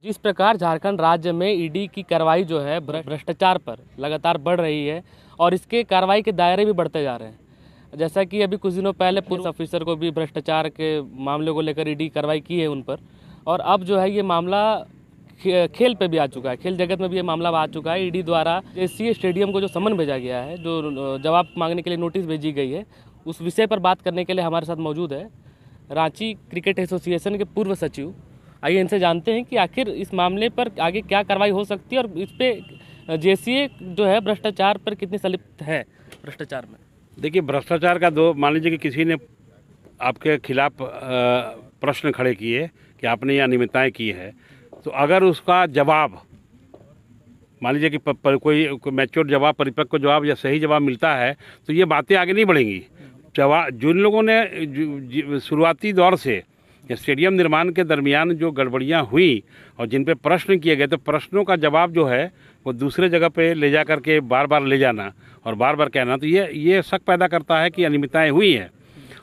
जिस प्रकार झारखंड राज्य में ईडी की कार्रवाई जो है भ्रष्टाचार पर लगातार बढ़ रही है और इसके कार्रवाई के दायरे भी बढ़ते जा रहे हैं। जैसा कि अभी कुछ दिनों पहले पुलिस ऑफिसर को भी भ्रष्टाचार के मामले को लेकर ईडी कार्रवाई की है उन पर, और अब जो है ये मामला खेल पे भी आ चुका है, खेल जगत में भी ये मामला आ चुका है। ईडी द्वारा एससीए स्टेडियम को जो समन भेजा गया है, जो जवाब मांगने के लिए नोटिस भेजी गई है, उस विषय पर बात करने के लिए हमारे साथ मौजूद है रांची क्रिकेट एसोसिएशन के पूर्व सचिव। आइए इनसे जानते हैं कि आखिर इस मामले पर आगे क्या कार्रवाई हो सकती है और इस पे जेसीए जो है भ्रष्टाचार पर कितनी संलिप्त है भ्रष्टाचार में। देखिए, भ्रष्टाचार का दो, मान लीजिए कि किसी ने आपके खिलाफ प्रश्न खड़े किए कि आपने ये अनियमितताएं की है, तो अगर उसका जवाब मान लीजिए कि कोई मैच्योर जवाब, परिपक्व जवाब या सही जवाब मिलता है, तो ये बातें आगे नहीं बढ़ेंगी। जिन लोगों ने शुरुआती दौर से स्टेडियम निर्माण के दरमियान जो गड़बड़ियां हुई और जिन पे प्रश्न किए गए, तो प्रश्नों का जवाब जो है वो दूसरे जगह पे ले जा कर के बार बार ले जाना और बार बार कहना, तो ये शक पैदा करता है कि अनियमितताएं हुई हैं।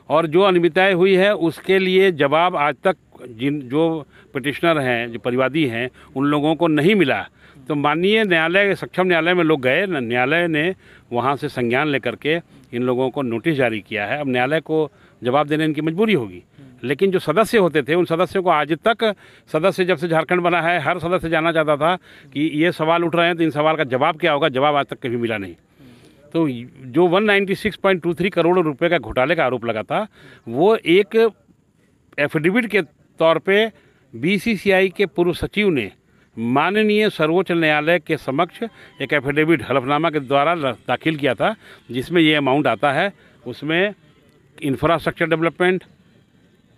और जो अनियमितताएं हुई है उसके लिए जवाब आज तक जो पिटिशनर हैं, जो परिवादी हैं, उन लोगों को नहीं मिला। तो माननीय न्यायालय, सक्षम न्यायालय में लोग गए, न्यायालय ने वहाँ से संज्ञान लेकर के इन लोगों को नोटिस जारी किया है। अब न्यायालय को जवाब देने इनकी मजबूरी होगी, लेकिन जो सदस्य होते थे उन सदस्यों को आज तक, सदस्य जब से झारखंड बना है, हर सदस्य जानना चाहता था कि ये सवाल उठ रहे हैं तो इन सवाल का जवाब क्या होगा। जवाब आज तक कभी मिला नहीं। तो जो 196.23 करोड़ रुपए का घोटाले का आरोप लगा था, वो एक एफिडेविट के तौर पे बीसीसीआई के पूर्व सचिव ने माननीय सर्वोच्च न्यायालय के समक्ष एक एफिडेविट हलफनामा के द्वारा दाखिल किया था, जिसमें ये अमाउंट आता है। उसमें infrastructure development,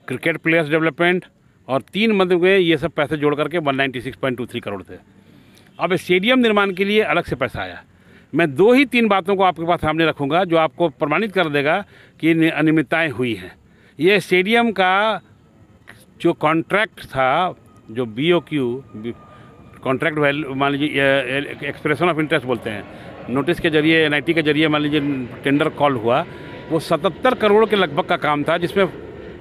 cricket players development और 3 मद में ये सब पैसे जोड़ करके 196.23 करोड़ थे। अब स्टेडियम निर्माण के लिए अलग से पैसा आया। मैं 2 ही 3 बातों को आपके पास सामने रखूंगा जो आपको प्रमाणित कर देगा कि अनियमितताएं हुई हैं। ये स्टेडियम का जो कॉन्ट्रैक्ट था, जो BOQ कॉन्ट्रैक्ट वैल्यू, मान लीजिए एक्सप्रेशन ऑफ इंटरेस्ट बोलते हैं, नोटिस के जरिए, NIT के जरिए मान लीजिए टेंडर कॉल हुआ, वो 77 करोड़ के लगभग का काम था, जिसमें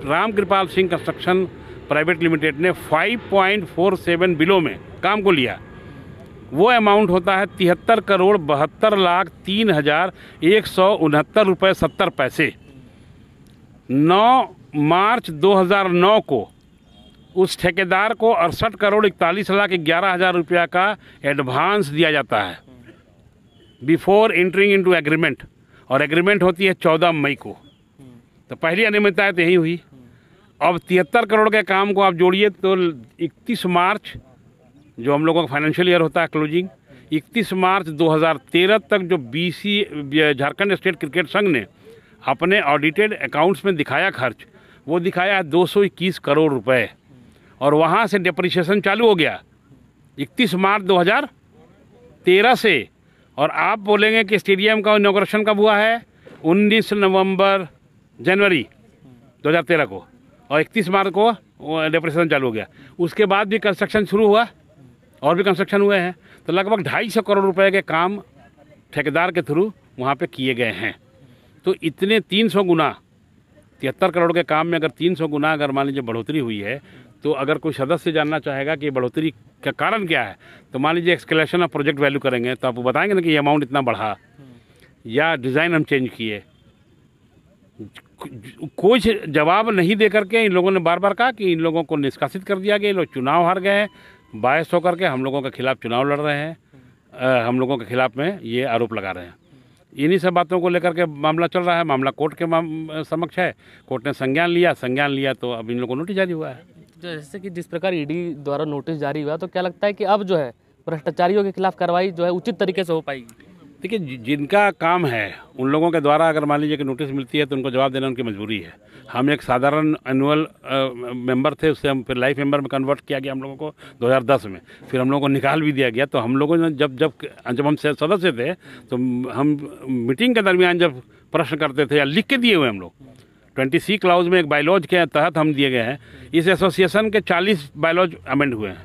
Ram Kripal Singh construction private limited ने 5.47 बिलों में काम को लिया। वो अमाउंट होता है 73,72,03,169 रुपये 70 पैसे। 9 मार्च 2009 को उस ठेकेदार को 68,41,11,000 रुपया का एडवांस दिया जाता है बिफोर एंटरिंग इनटू एग्रीमेंट, और एग्रीमेंट होती है 14 मई को। तो पहली अनियमितता तो यही हुई। अब 73 करोड़ के काम को आप जोड़िए तो 31 मार्च, जो हम लोगों का फाइनेंशियल ईयर होता है क्लोजिंग, 31 मार्च 2013 तक जो झारखंड स्टेट क्रिकेट संघ ने अपने ऑडिटेड अकाउंट्स में दिखाया खर्च, वो दिखाया है 221 करोड़ रुपए, और वहाँ से डिप्रिसिएशन चालू हो गया 31 मार्च 2013 से। और आप बोलेंगे कि स्टेडियम का इनॉग्रेशन कब हुआ है? 19 नवंबर जनवरी 2013 को, और 31 मार्च को डिप्रिसिएशन चालू हो गया। उसके बाद भी कंस्ट्रक्शन शुरू हुआ और भी कंस्ट्रक्शन हुए हैं। तो लगभग 250 करोड़ रुपए के काम ठेकेदार के थ्रू वहाँ पे किए गए हैं। तो इतने 300 गुना, 73 करोड़ के काम में अगर 300 गुना अगर मान लीजिए बढ़ोतरी हुई है, तो अगर कोई सदस्य जानना चाहेगा कि बढ़ोतरी का कारण क्या है, तो मान लीजिए एक्सकेलेशन ऑफ प्रोजेक्ट वैल्यू करेंगे तो आपको बताएंगे ना कि ये अमाउंट इतना बढ़ा, या डिज़ाइन हम चेंज किए। कुछ जवाब नहीं दे करके इन लोगों ने बार बार कहा कि इन लोगों को निष्कासित कर दिया गया, लोग चुनाव हार गए हैं, बायस होकर के हम लोगों के खिलाफ चुनाव लड़ रहे हैं, हम लोगों के खिलाफ में ये आरोप लगा रहे हैं। इन्हीं सब बातों को लेकर के मामला चल रहा है। मामला कोर्ट के समक्ष है, कोर्ट ने संज्ञान लिया तो अब इन लोगों को नोटिस जारी हुआ है। जैसे कि जिस प्रकार ईडी द्वारा नोटिस जारी हुआ, तो क्या लगता है कि अब जो है भ्रष्टाचारियों के खिलाफ कार्रवाई जो है उचित तरीके से हो पाएगी? देखिए, जिनका काम है उन लोगों के द्वारा अगर मान लीजिए कि नोटिस मिलती है तो उनको जवाब देना उनकी मजबूरी है। हम एक साधारण एनुअल मेंबर थे, उससे हम फिर लाइफ मेंबर में कन्वर्ट किया गया हम लोगों को 2010 में, फिर हम लोगों को निकाल भी दिया गया। तो हम लोगों ने जब हम सदस्य थे तो हम मीटिंग के दरमियान जब प्रश्न करते थे या लिख के दिए हुए हम लोग, 20C क्लाउज में एक बायलॉज के तहत हम दिए गए हैं। इस एसोसिएशन के 40 बायलॉज अमेंड हुए हैं।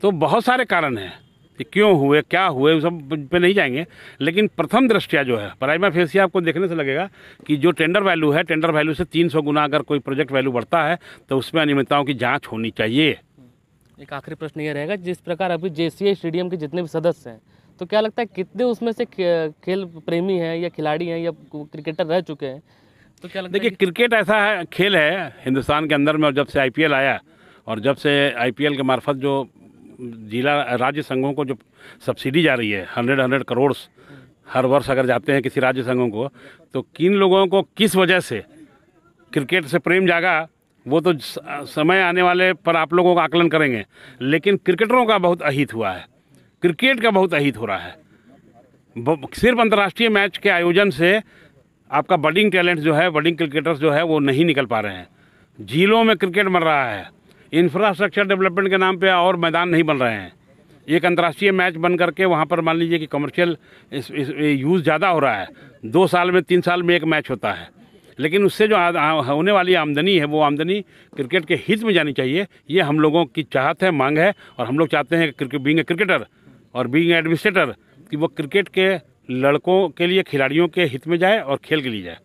तो बहुत सारे कारण हैं कि क्यों हुए, क्या हुए, सब पे नहीं जाएंगे, लेकिन प्रथम दृष्टया जो है प्राइमा फेसी आपको देखने से लगेगा कि जो टेंडर वैल्यू है, टेंडर वैल्यू से 300 गुना अगर कोई प्रोजेक्ट वैल्यू बढ़ता है तो उसमें अनियमितताओं की जांच होनी चाहिए। एक आखिरी प्रश्न ये रहेगा, जिस प्रकार अभी JCI स्टेडियम के जितने भी सदस्य हैं, तो क्या लगता है कितने उसमें से खेल प्रेमी हैं या खिलाड़ी हैं या क्रिकेटर रह चुके हैं? तो क्या लगता है? देखिए, क्रिकेट ऐसा है खेल है हिंदुस्तान के अंदर में, और जब से IPL आया और जब से IPL के मार्फत जो जिला राज्य संघों को जो सब्सिडी जा रही है 100 करोड़ हर वर्ष अगर जाते हैं किसी राज्य संघों को, तो किन लोगों को किस वजह से क्रिकेट से प्रेम जागा वो तो समय आने वाले पर आप लोगों का आकलन करेंगे। लेकिन क्रिकेटरों का बहुत अहित हुआ है, क्रिकेट का बहुत अहित हो रहा है। सिर्फ अंतर्राष्ट्रीय मैच के आयोजन से आपका बडिंग टैलेंट जो है, बडिंग क्रिकेटर्स जो है वो नहीं निकल पा रहे हैं। झीलों में क्रिकेट मर रहा है, इंफ्रास्ट्रक्चर डेवलपमेंट के नाम पे और मैदान नहीं बन रहे हैं। एक अंतर्राष्ट्रीय मैच बन करके वहाँ पर मान लीजिए कि कमर्शियल यूज़ ज़्यादा हो रहा है, 2 साल में 3 साल में एक मैच होता है, लेकिन उससे जो होने वाली आमदनी है वो आमदनी क्रिकेट के हित में जानी चाहिए। ये हम लोगों की चाहत है, मांग है, और हम लोग चाहते हैं कि बीइंग ए क्रिकेटर और बीइंग एडमिनिस्ट्रेटर कि वो क्रिकेट के लड़कों के लिए, खिलाड़ियों के हित में जाए और खेल के लिए जाए।